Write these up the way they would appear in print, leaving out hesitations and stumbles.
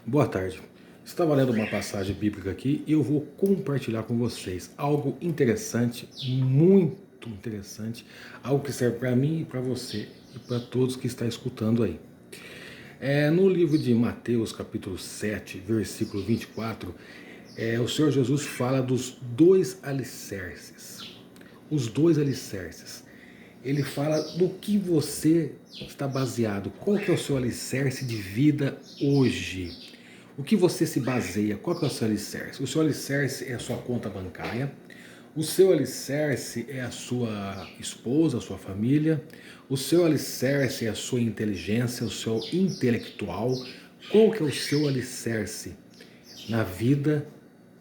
Boa tarde. Estava lendo uma passagem bíblica aqui e eu vou compartilhar com vocês algo interessante, muito interessante, algo que serve para mim e para você e para todos que estão escutando aí. No livro de Mateus, capítulo 7, versículo 24, o Senhor Jesus fala dos dois alicerces. Os dois alicerces. Ele fala do que você está baseado, qual que é o seu alicerce de vida hoje. O que você se baseia? Qual que é o seu alicerce? O seu alicerce é a sua conta bancária. O seu alicerce é a sua esposa, a sua família. O seu alicerce é a sua inteligência, o seu intelectual. Qual que é o seu alicerce na vida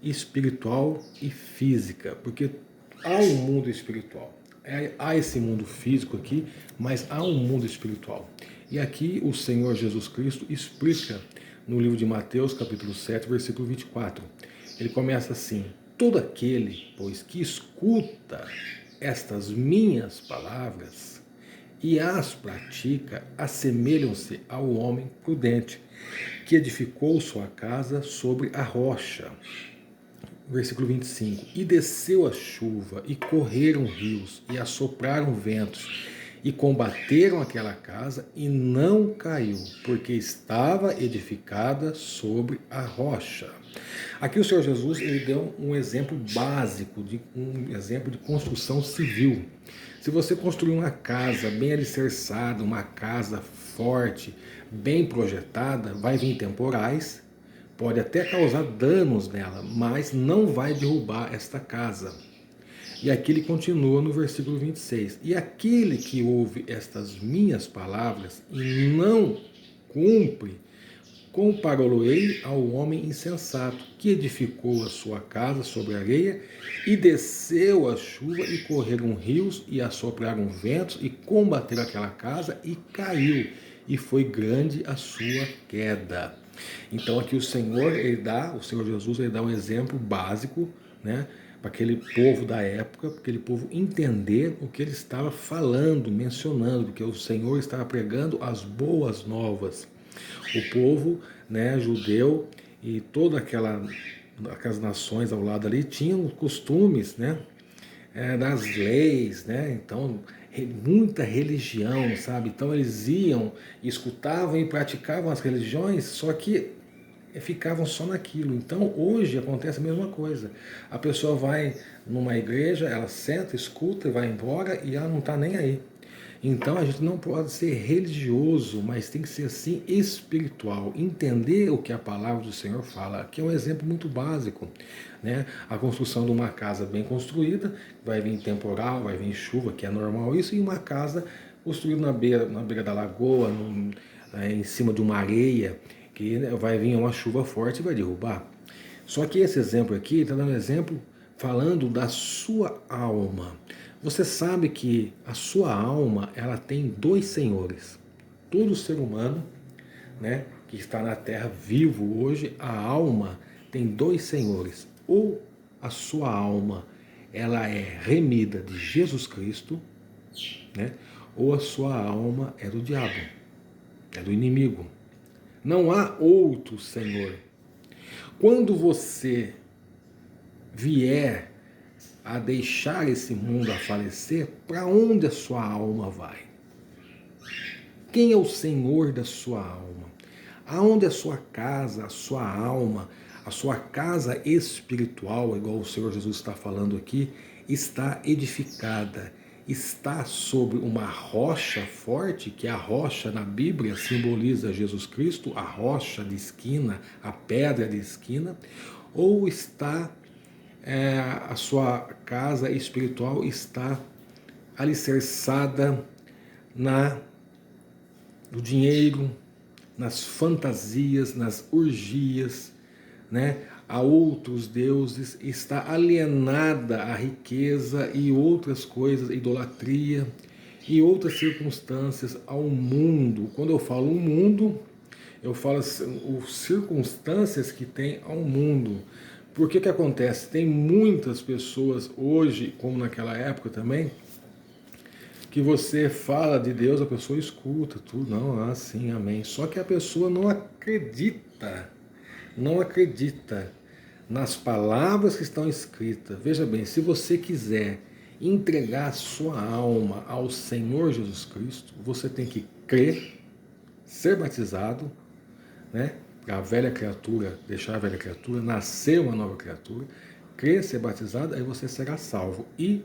espiritual e física? Porque há um mundo espiritual. Há esse mundo físico aqui, mas há um mundo espiritual. E aqui o Senhor Jesus Cristo explica no livro de Mateus, capítulo 7, versículo 24. Ele começa assim: todo aquele, pois, que escuta estas minhas palavras e as pratica, assemelham-se ao homem prudente, que edificou sua casa sobre a rocha. Versículo 25. E desceu a chuva, e correram rios, e assopraram ventos, e combateram aquela casa, e não caiu, porque estava edificada sobre a rocha. Aqui o Senhor Jesus ele deu um exemplo básico, um exemplo de construção civil. Se você construir uma casa bem alicerçada, uma casa forte, bem projetada, vai vir temporais, pode até causar danos nela, mas não vai derrubar esta casa. E aqui ele continua no versículo 26. E aquele que ouve estas minhas palavras e não cumpre, compará-lo-ei ao homem insensato, que edificou a sua casa sobre a areia, e desceu a chuva, e correram rios, e assopraram ventos, e combateram aquela casa, e caiu, e foi grande a sua queda. Então aqui o Senhor Jesus, ele dá um exemplo básico, né, para aquele povo da época, para aquele povo entender o que ele estava falando, mencionando, porque o Senhor estava pregando as boas novas. O povo, né, judeu e toda aquelas nações ao lado ali tinham costumes, né, das leis, né, então muita religião, sabe? Então eles iam, escutavam e praticavam as religiões, só que ficavam só naquilo. Então hoje acontece a mesma coisa. A pessoa vai numa igreja, ela senta, escuta e vai embora e ela não está nem aí. Então a gente não pode ser religioso, mas tem que ser assim espiritual, entender o que a palavra do Senhor fala, que é um exemplo muito básico, né? A construção de uma casa bem construída, vai vir temporal, vai vir chuva, que é normal isso, e uma casa construída na beira da lagoa, em cima de uma areia, que vai vir uma chuva forte e vai derrubar. Só que esse exemplo aqui está dando exemplo falando da sua alma. Você sabe que a sua alma ela tem dois senhores. Todo ser humano, né, que está na Terra vivo hoje, a alma tem dois senhores. Ou a sua alma ela é remida de Jesus Cristo, né, ou a sua alma é do diabo, é do inimigo. Não há outro Senhor. Quando você vier a deixar esse mundo a falecer, para onde a sua alma vai? Quem é o Senhor da sua alma? Aonde a sua casa, a sua alma, a sua casa espiritual, igual o Senhor Jesus está falando aqui, está edificada, está sobre uma rocha forte, que a rocha na Bíblia simboliza Jesus Cristo, a rocha de esquina, a pedra de esquina, ou está a sua casa espiritual está alicerçada no dinheiro, nas fantasias, nas orgias, né? A outros deuses, está alienada à riqueza e outras coisas, idolatria e outras circunstâncias ao mundo. Quando eu falo um mundo, eu falo as circunstâncias que tem ao mundo. Por que acontece? Tem muitas pessoas hoje, como naquela época também, que você fala de Deus, a pessoa escuta tudo, não, sim, amém. Só que a pessoa não acredita, não acredita nas palavras que estão escritas, veja bem, se você quiser entregar a sua alma ao Senhor Jesus Cristo, você tem que crer, ser batizado, né? A velha criatura, deixar a velha criatura, nascer uma nova criatura, crer, ser batizado, aí você será salvo. E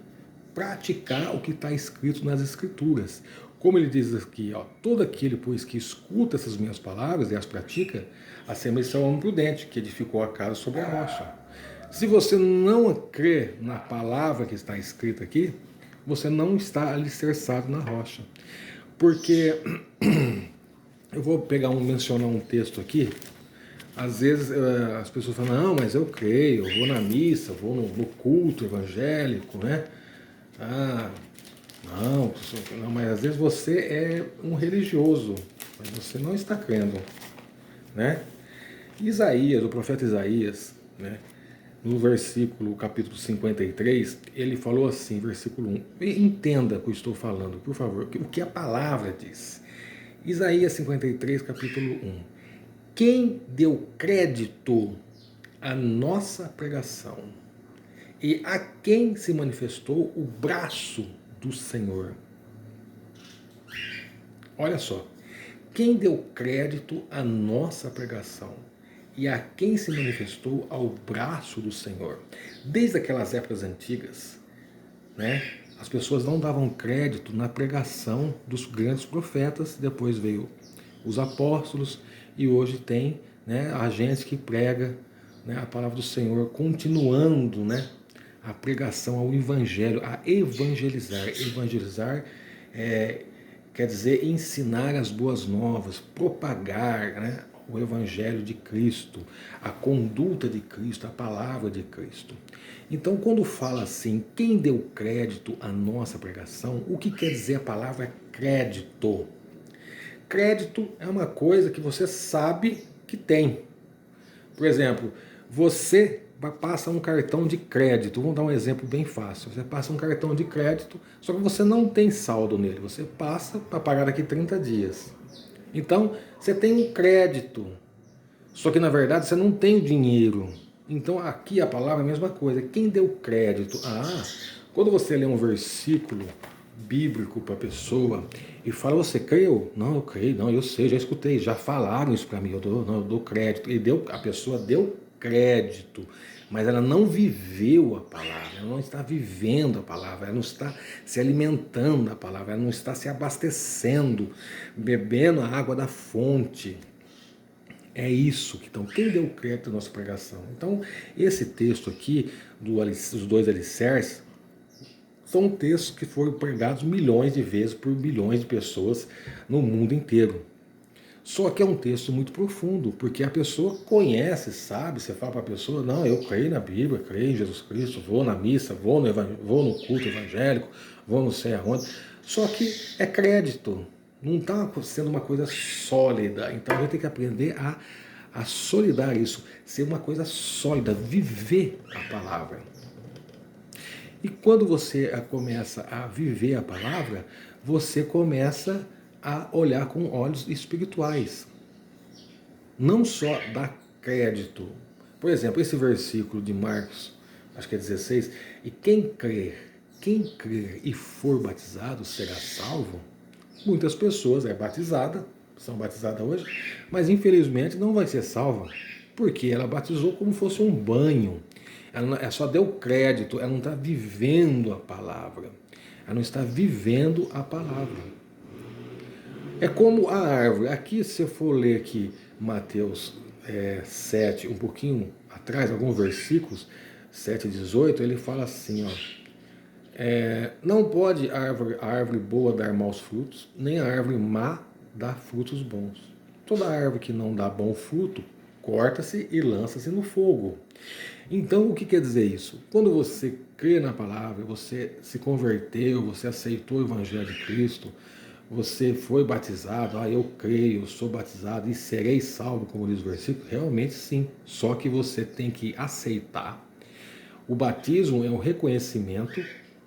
praticar o que está escrito nas Escrituras. Como ele diz aqui, ó, todo aquele, pois, que escuta essas minhas palavras e as pratica, assemelha-se ao homem prudente, que edificou a casa sobre a rocha. Se você não crê na palavra que está escrita aqui, você não está alicerçado na rocha. Porque eu vou mencionar um texto aqui. Às vezes as pessoas falam, não, mas eu creio, eu vou na missa, vou no culto evangélico, né? Ah, não, mas às vezes você é um religioso, mas você não está crendo, né? Isaías, o profeta Isaías, né? No versículo, capítulo 53, ele falou assim, versículo 1, entenda o que eu estou falando, por favor, o que a palavra diz. Isaías 53, capítulo 1. Quem deu crédito à nossa pregação e a quem se manifestou o braço do Senhor? Olha só, quem deu crédito à nossa pregação e a quem se manifestou ao braço do Senhor? Desde aquelas épocas antigas, né, as pessoas não davam crédito na pregação dos grandes profetas, depois veio os apóstolos e hoje tem, né, a gente que prega, né, a palavra do Senhor, continuando, né, a pregação ao evangelho, a evangelizar. Evangelizar quer dizer ensinar as boas novas, propagar, né, o evangelho de Cristo, a conduta de Cristo, a palavra de Cristo. Então, quando fala assim, quem deu crédito à nossa pregação, o que quer dizer a palavra crédito? Crédito é uma coisa que você sabe que tem. Por exemplo, você passa um cartão de crédito, vamos dar um exemplo bem fácil. Você passa um cartão de crédito, só que você não tem saldo nele, você passa para pagar daqui 30 dias. Então, você tem um crédito, só que na verdade você não tem o dinheiro. Então, aqui a palavra é a mesma coisa. Quem deu crédito? Quando você lê um versículo bíblico para a pessoa e fala, você creu? Não, eu creio, não, eu sei, já escutei, já falaram isso para mim, eu dou crédito. E a pessoa deu crédito, mas ela não viveu a palavra, ela não está vivendo a palavra, ela não está se alimentando da palavra, ela não está se abastecendo, bebendo a água da fonte. É isso que, então, quem deu crédito à nossa pregação? Então, esse texto aqui, dos dois alicerces, são textos que foram pregados milhões de vezes por bilhões de pessoas no mundo inteiro. Só que é um texto muito profundo, porque a pessoa conhece, sabe, você fala para a pessoa, não, eu creio na Bíblia, creio em Jesus Cristo, vou na missa, vou no culto evangélico, vou não sei aonde. Só que é crédito, não está sendo uma coisa sólida. Então a gente tem que aprender a solidar isso, ser uma coisa sólida, viver a palavra. E quando você começa a viver a palavra, você começa a olhar com olhos espirituais. Não só dar crédito. Por exemplo, esse versículo de Marcos, acho que é 16, e quem crer e for batizado será salvo. Muitas pessoas são batizadas hoje, mas infelizmente não vai ser salva, porque ela batizou como fosse um banho. Ela só deu crédito, ela não está vivendo a palavra. Ela não está vivendo a palavra. É como a árvore. Aqui, se eu for ler aqui Mateus 7, um pouquinho atrás, alguns versículos, 7 e 18, ele fala assim, ó, não pode a árvore boa dar maus frutos, nem a árvore má dar frutos bons. Toda árvore que não dá bom fruto, corta-se e lança-se no fogo. Então, o que quer dizer isso? Quando você crê na palavra, você se converteu, você aceitou o Evangelho de Cristo, você foi batizado, eu creio, eu sou batizado e serei salvo, como diz o versículo, realmente sim. Só que você tem que aceitar. O batismo é um reconhecimento,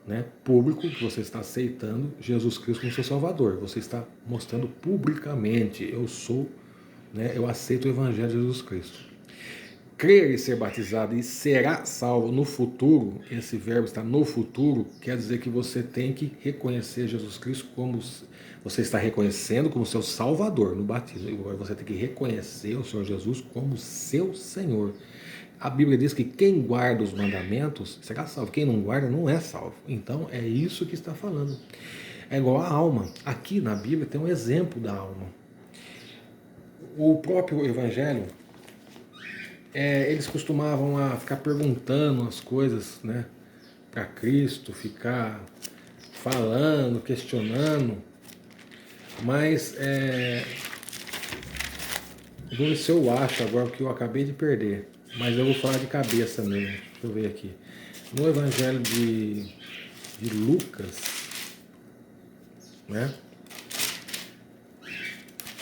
né, público, que você está aceitando Jesus Cristo como seu Salvador. Você está mostrando publicamente, eu aceito o Evangelho de Jesus Cristo. Crer e ser batizado e será salvo no futuro, esse verbo está no futuro, quer dizer que você tem que reconhecer Jesus Cristo como você está reconhecendo como seu Salvador no batismo. Agora você tem que reconhecer o Senhor Jesus como seu Senhor. A Bíblia diz que quem guarda os mandamentos será salvo. Quem não guarda não é salvo. Então é isso que está falando. É igual a alma. Aqui na Bíblia tem um exemplo da alma. O próprio Evangelho, eles costumavam a ficar perguntando as coisas, né, para Cristo, ficar falando, questionando, mas vou ver se eu acho agora, porque eu acabei de perder, mas eu vou falar de cabeça mesmo. Deixa eu ver aqui. No Evangelho de Lucas, né,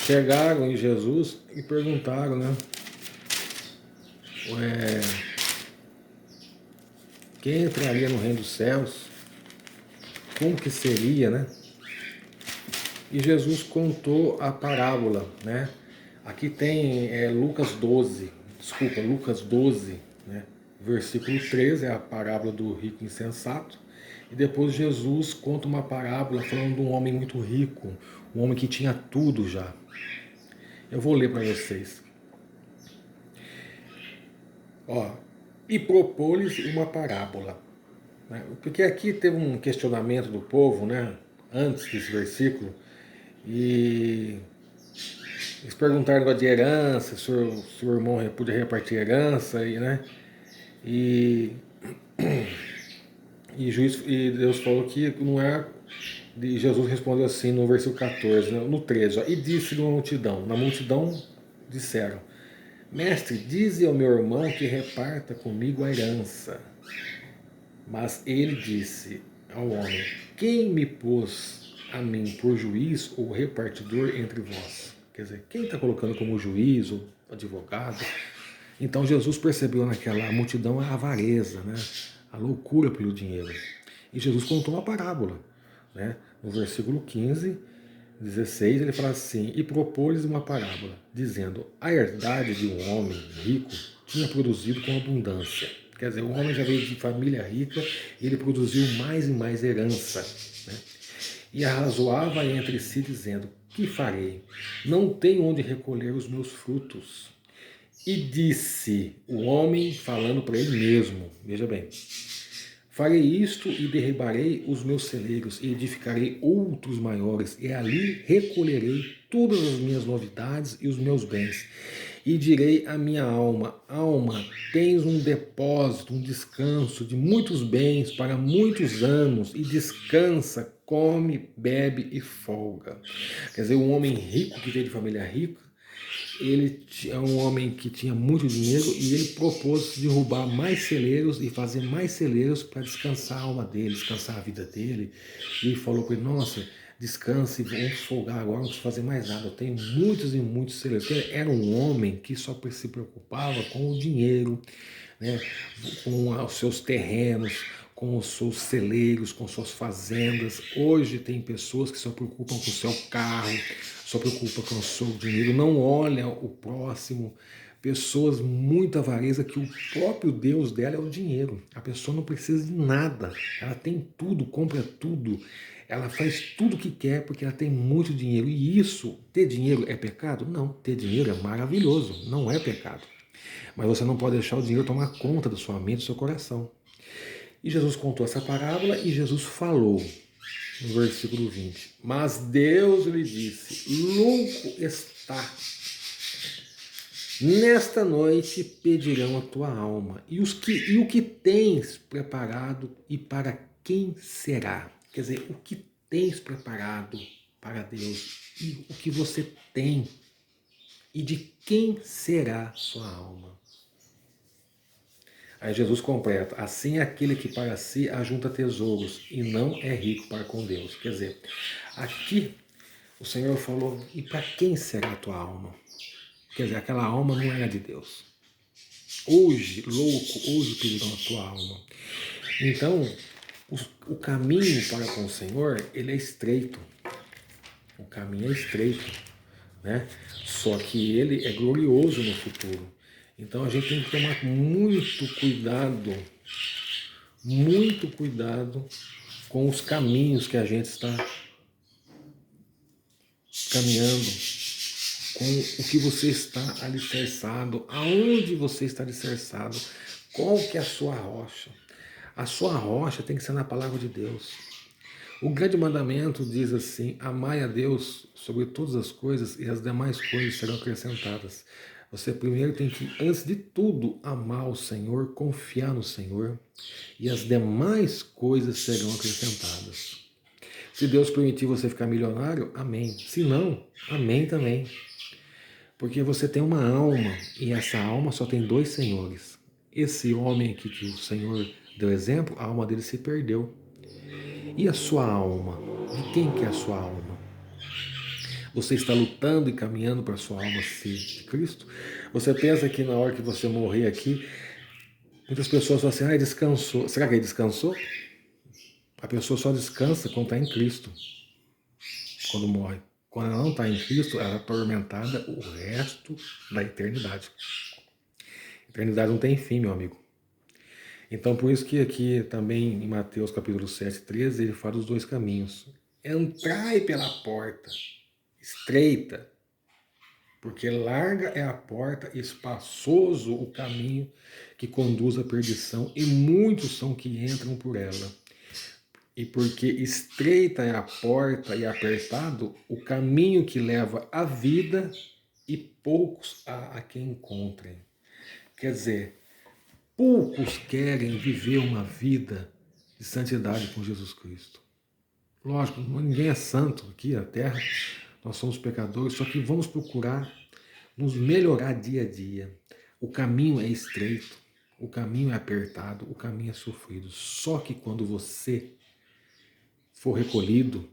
chegaram em Jesus e perguntaram, né, quem entraria no reino dos céus, como que seria, né? E Jesus contou a parábola, né? Aqui tem Lucas 12, né? Versículo 13, é a parábola do rico insensato. E depois Jesus conta uma parábola falando de um homem muito rico, um homem que tinha tudo já. Eu vou ler para vocês. Ó, e propôs-lhes uma parábola, né? Porque aqui teve um questionamento do povo, né? Antes desse versículo, e eles perguntaram de herança, se o irmão podia repartir herança, né? E, e Deus falou que não é. E Jesus respondeu assim no versículo 14, no 13, ó, e disse na multidão disseram: Mestre, dize ao meu irmão que reparta comigo a herança. Mas ele disse ao homem: Quem me pôs a mim por juiz ou repartidor entre vós? Quer dizer, quem está colocando como juiz ou advogado? Então Jesus percebeu naquela multidão a avareza, né? A loucura pelo dinheiro. E Jesus contou uma parábola, né? No versículo 15, 16, ele fala assim: E propôs uma parábola, dizendo: A herdade de um homem rico tinha produzido com abundância. Quer dizer, o homem já veio de família rica e ele produziu mais e mais herança, né? E arrazoava entre si, dizendo: Que farei? Não tenho onde recolher os meus frutos. E disse o homem, falando para ele mesmo, veja bem: Farei isto e derribarei os meus celeiros e edificarei outros maiores, e ali recolherei todas as minhas novidades e os meus bens. E direi à minha alma: Alma, tens um depósito, um descanso de muitos bens para muitos anos, e descansa, come, bebe e folga. Quer dizer, um homem rico que veio de família rica, ele é um homem que tinha muito dinheiro e ele propôs derrubar mais celeiros e fazer mais celeiros para descansar a alma dele, descansar a vida dele. E falou para ele: Nossa, descanse, vamos folgar agora, não preciso fazer mais nada. Eu tenho muitos e muitos celeiros. Porque era um homem que só se preocupava com o dinheiro, né, com os seus terrenos, com os seus celeiros, com suas fazendas. Hoje tem pessoas que só preocupam com o seu carro, só preocupam com o seu dinheiro, não olham o próximo. Pessoas muito avareza que o próprio Deus dela é o dinheiro. A pessoa não precisa de nada, ela tem tudo, compra tudo, ela faz tudo o que quer porque ela tem muito dinheiro. E isso, ter dinheiro é pecado? Não, ter dinheiro é maravilhoso, não é pecado. Mas você não pode deixar o dinheiro tomar conta da sua mente, do seu coração. E Jesus contou essa parábola e Jesus falou, no versículo 20: Mas Deus lhe disse: Louco está. Nesta noite pedirão a tua alma. E o que tens preparado e para quem será? Quer dizer, o que tens preparado para Deus e o que você tem e de quem será sua alma? Aí Jesus completa: assim é aquele que para si ajunta tesouros e não é rico para com Deus. Quer dizer, aqui o Senhor falou: e para quem será a tua alma? Quer dizer, aquela alma não era de Deus. Hoje, louco, hoje pedirão a tua alma. Então, o caminho para com o Senhor, ele é estreito. O caminho é estreito, né? Só que ele é glorioso no futuro. Então a gente tem que tomar muito cuidado com os caminhos que a gente está caminhando, com o que você está alicerçado, aonde você está alicerçado, qual que é a sua rocha. A sua rocha tem que ser na palavra de Deus. O grande mandamento diz assim: amai a Deus sobre todas as coisas e as demais coisas serão acrescentadas. Você primeiro tem que, antes de tudo, amar o Senhor, confiar no Senhor, e as demais coisas serão acrescentadas. Se Deus permitir você ficar milionário, amém. Se não, amém também. Porque você tem uma alma, e essa alma só tem dois senhores. Esse homem aqui que o Senhor deu exemplo, a alma dele se perdeu. E a sua alma? De quem que é a sua alma? Você está lutando e caminhando para a sua alma ser de Cristo? Você pensa que na hora que você morrer aqui, muitas pessoas falam assim, descansou. Será que ele descansou? A pessoa só descansa quando está em Cristo, quando morre. Quando ela não está em Cristo, ela é atormentada o resto da eternidade. A eternidade não tem fim, meu amigo. Então, por isso que aqui também em Mateus capítulo 7, 13, ele fala dos dois caminhos. Entrai pela porta estreita, porque larga é a porta, espaçoso o caminho que conduz à perdição, e muitos são que entram por ela. E porque estreita é a porta e apertado o caminho que leva à vida, e poucos há a quem encontrem. Quer dizer, poucos querem viver uma vida de santidade com Jesus Cristo. Lógico, ninguém é santo aqui na Terra, nós somos pecadores, só que vamos procurar nos melhorar dia a dia. O caminho é estreito, o caminho é apertado, o caminho é sofrido. Só que quando você for recolhido,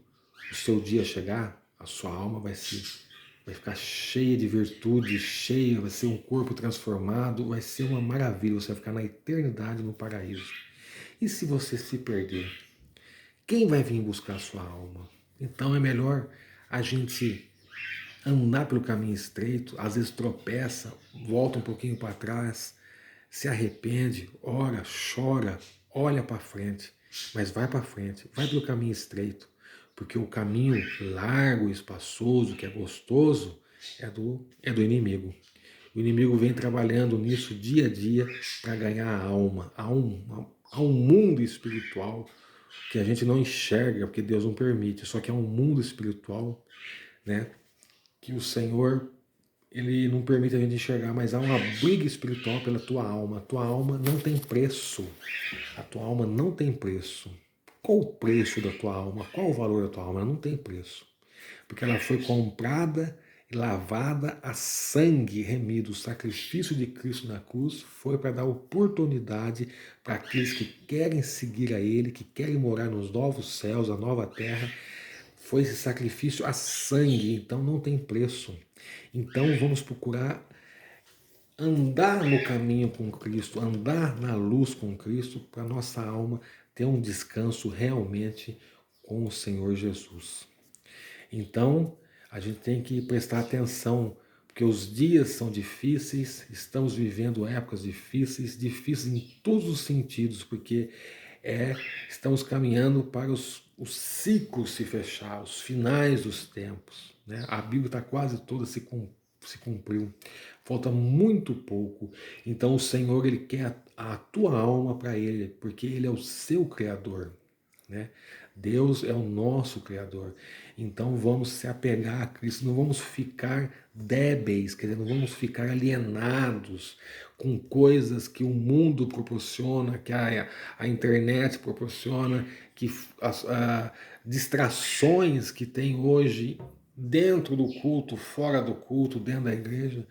o seu dia chegar, a sua alma vai ficar cheia de virtude, cheia, vai ser um corpo transformado, vai ser uma maravilha, você vai ficar na eternidade no paraíso. E se você se perder? Quem vai vir buscar a sua alma? Então é melhor a gente andar pelo caminho estreito, às vezes tropeça, volta um pouquinho para trás, se arrepende, ora, chora, olha para frente, mas vai para frente, vai pelo caminho estreito, porque o caminho largo e espaçoso, que é gostoso, é do inimigo. O inimigo vem trabalhando nisso dia a dia para ganhar a alma. Há um mundo espiritual que a gente não enxerga, porque Deus não permite, só que é um mundo espiritual, né, que o Senhor ele não permite a gente enxergar, mas há uma briga espiritual pela tua alma. A tua alma não tem preço. A tua alma não tem preço. Qual o preço da tua alma? Qual o valor da tua alma? Ela não tem preço. Porque ela foi comprada e lavada a sangue remido. O sacrifício de Cristo na cruz foi para dar oportunidade para aqueles que querem seguir a Ele, que querem morar nos novos céus, a nova terra. Foi esse sacrifício a sangue, então não tem preço. Então vamos procurar andar no caminho com Cristo, andar na luz com Cristo, para nossa alma ter um descanso realmente com o Senhor Jesus. Então a gente tem que prestar atenção, porque os dias são difíceis, estamos vivendo épocas difíceis, difíceis em todos os sentidos, porque estamos caminhando para os ciclos se fechar, os finais dos tempos. Né? A Bíblia está quase toda se cumpriu. Falta muito pouco. Então o Senhor ele quer a tua alma para Ele, porque Ele é o seu Criador. Né? Deus é o nosso Criador. Então vamos se apegar a Cristo, não vamos ficar débeis, quer dizer, não vamos ficar alienados com coisas que o mundo proporciona, que a internet proporciona, que as distrações que tem hoje dentro do culto, fora do culto, dentro da igreja.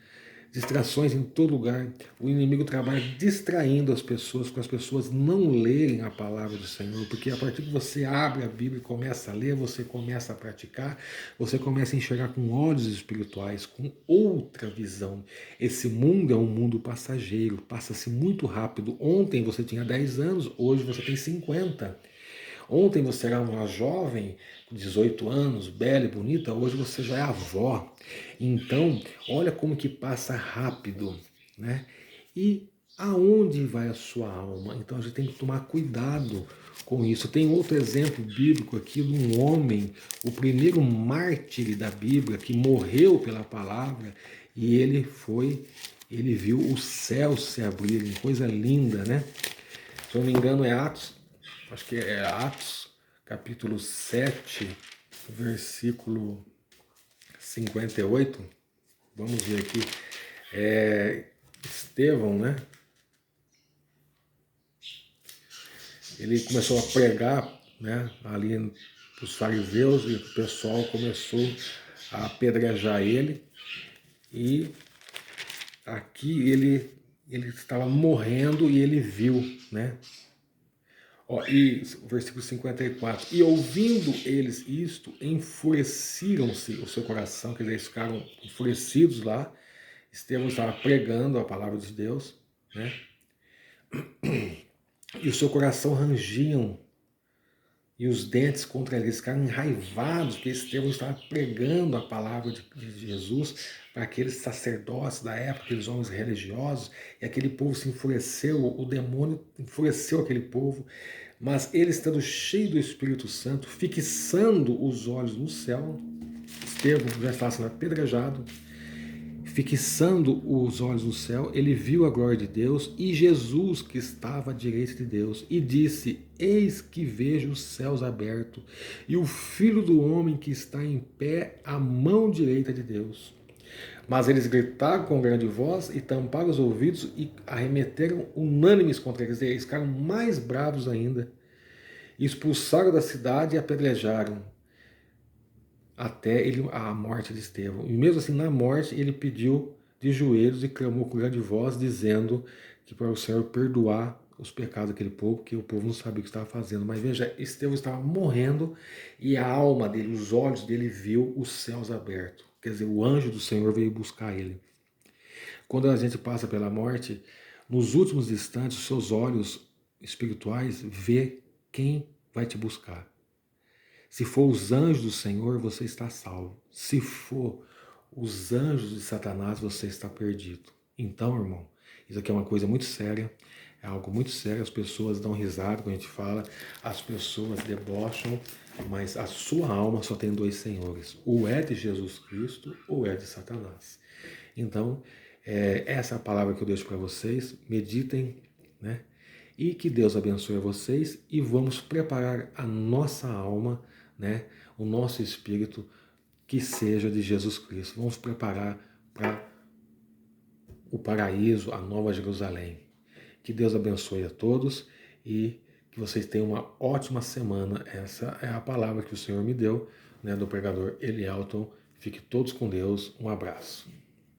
Distrações em todo lugar. O inimigo trabalha distraindo as pessoas, para as pessoas não lerem a palavra do Senhor, porque a partir que você abre a Bíblia e começa a ler, você começa a praticar, você começa a enxergar com olhos espirituais, com outra visão. Esse mundo é um mundo passageiro, passa-se muito rápido. Ontem você tinha 10 anos, hoje você tem 50. Ontem você era uma jovem, com 18 anos, bela e bonita, hoje você já é avó. Então, olha como que passa rápido, né? E aonde vai a sua alma? Então a gente tem que tomar cuidado com isso. Tem outro exemplo bíblico aqui de um homem, o primeiro mártir da Bíblia, que morreu pela palavra, e ele viu os céus se abrirem, coisa linda, né? Se eu não me engano é Atos, acho que é Atos, capítulo 7, versículo 58. Vamos ver aqui. Estevão, né? Ele começou a pregar, né, ali para os fariseus, e o pessoal começou a apedrejar ele. E aqui ele estava morrendo e ele viu, né? Ó, e o versículo 54. E ouvindo eles isto, enfureceram-se o seu coração, quer dizer, eles ficaram enfurecidos lá. Estevão estava pregando a palavra de Deus, né? E o seu coração rangiam, e os dentes contra eles ficaram enraivados, porque Estevão estava pregando a palavra de Jesus para aqueles sacerdotes da época, aqueles homens religiosos, e aquele povo se enfureceu, o demônio enfureceu aquele povo, mas ele, estando cheio do Espírito Santo, fixando os olhos no céu, Estevão já estava sendo apedrejado, fixando os olhos no céu, ele viu a glória de Deus e Jesus que estava à direita de Deus, e disse: Eis que vejo os céus abertos e o Filho do Homem que está em pé à mão direita de Deus. Mas eles gritaram com grande voz e tamparam os ouvidos e arremeteram unânimes contra eles. Eles ficaram mais bravos ainda. Expulsaram da cidade e apedrejaram até a morte de Estevão. E mesmo assim, na morte, ele pediu de joelhos e clamou com grande voz, dizendo que para o Senhor perdoar os pecados daquele povo, que o povo não sabia o que estava fazendo. Mas veja, Estevão estava morrendo e a alma dele, os olhos dele viu os céus abertos. Quer dizer, o anjo do Senhor veio buscar ele. Quando a gente passa pela morte, nos últimos instantes, os seus olhos espirituais vê quem vai te buscar. Se for os anjos do Senhor, você está salvo. Se for os anjos de Satanás, você está perdido. Então, irmão, isso aqui é uma coisa muito séria, é algo muito sério. As pessoas dão risada quando a gente fala, as pessoas debocham, mas a sua alma só tem dois senhores: ou é de Jesus Cristo ou é de Satanás. Então, essa é a palavra que eu deixo para vocês. Meditem, né? E que Deus abençoe vocês, e vamos preparar a nossa alma, né, o nosso espírito, que seja de Jesus Cristo. Vamos preparar para o paraíso, a nova Jerusalém. Que Deus abençoe a todos e que vocês tenham uma ótima semana. Essa é a palavra que o Senhor me deu, né, do pregador Elielton. Fique todos com Deus. Um abraço.